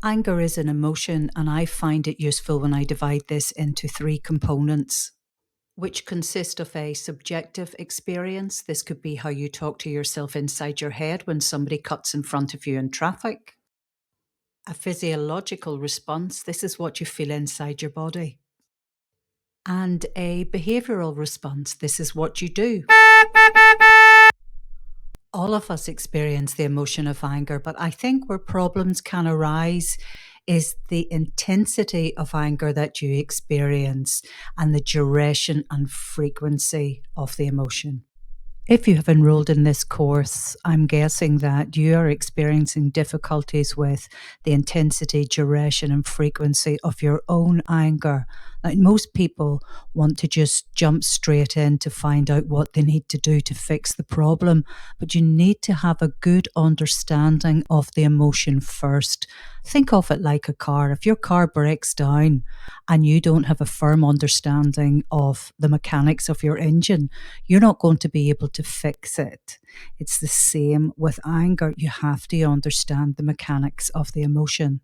Anger is an emotion, and I find it useful when I divide this into three components, which consist of a subjective experience. This could be how you talk to yourself inside your head when somebody cuts in front of you in traffic. A physiological response. This is what you feel inside your body. And a behavioral response. This is what you do. All of us experience the emotion of anger, but I think where problems can arise is the intensity of anger that you experience and the duration and frequency of the emotion. If you have enrolled in this course, I'm guessing that you are experiencing difficulties with the intensity, duration, and frequency of your own anger. Like most people want to just jump straight in to find out what they need to do to fix the problem, but you need to have a good understanding of the emotion first. Think of it like a car. If your car breaks down and you don't have a firm understanding of the mechanics of your engine, you're not going to be able to fix it. It's the same with anger. You have to understand the mechanics of the emotion.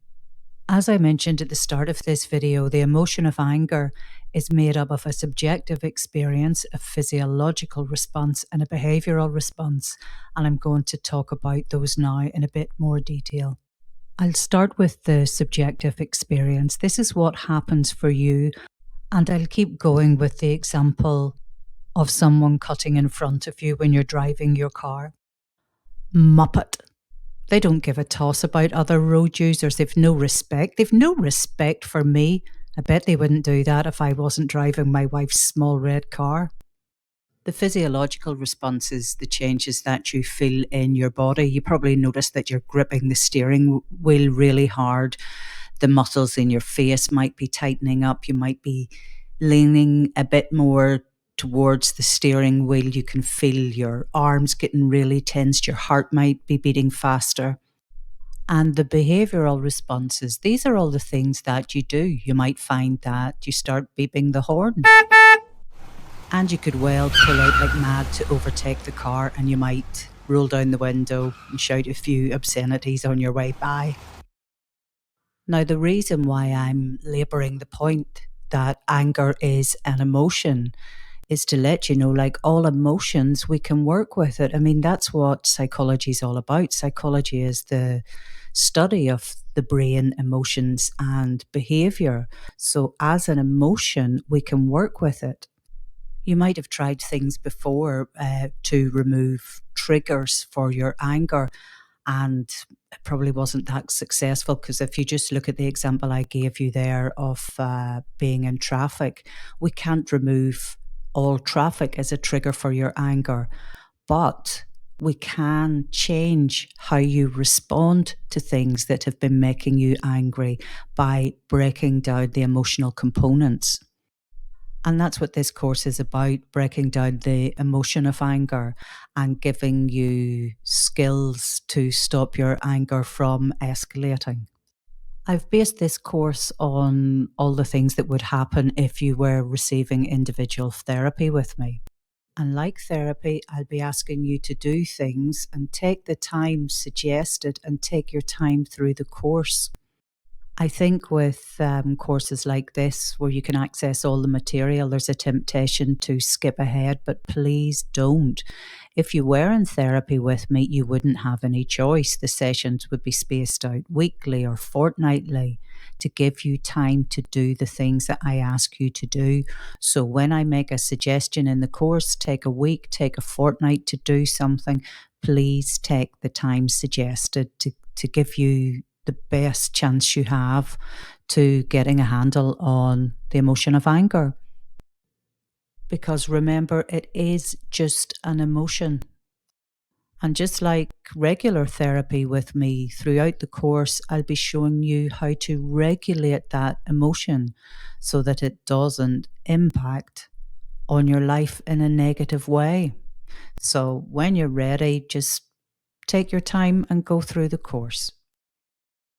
As I mentioned at the start of this video, the emotion of anger is made up of a subjective experience, a physiological response, and a behavioral response. And I'm going to talk about those now in a bit more detail. I'll start with the subjective experience. This is what happens for you. And I'll keep going with the example of someone cutting in front of you when you're driving your car. Muppet. They don't give a toss about other road users. They've no respect. They've no respect for me. I bet they wouldn't do that if I wasn't driving my wife's small red car. The physiological response is the changes that you feel in your body. You probably notice that you're gripping the steering wheel really hard. The muscles in your face might be tightening up. You might be leaning a bit more towards the steering wheel. You can feel your arms getting really tensed. Your heart might be beating faster. And the behavioral responses, these are all the things that you do. You might find that you start beeping the horn. And you could well pull out like mad to overtake the car, and you might roll down the window and shout a few obscenities on your way by. Now, the reason why I'm labouring the point that anger is an emotion is to let you know, like all emotions, we can work with it. I mean, that's what psychology is all about. Psychology is the study of the brain, emotions, and behaviour. So as an emotion, we can work with it. You might have tried things before to remove triggers for your anger, and it probably wasn't that successful, because if you just look at the example I gave you there of being in traffic, we can't remove all traffic as a trigger for your anger, but we can change how you respond to things that have been making you angry by breaking down the emotional components. And that's what this course is about, breaking down the emotion of anger and giving you skills to stop your anger from escalating. I've based this course on all the things that would happen if you were receiving individual therapy with me. And like therapy, I'll be asking you to do things and take the time suggested and take your time through the course. I think with courses like this, where you can access all the material, there's a temptation to skip ahead, but please don't. If you were in therapy with me, you wouldn't have any choice. The sessions would be spaced out weekly or fortnightly to give you time to do the things that I ask you to do. So when I make a suggestion in the course, take a week, take a fortnight to do something, please take the time suggested to give you the best chance you have to getting a handle on the emotion of anger. Because remember, it is just an emotion. And just like regular therapy with me, throughout the course, I'll be showing you how to regulate that emotion so that it doesn't impact on your life in a negative way. So when you're ready, just take your time and go through the course.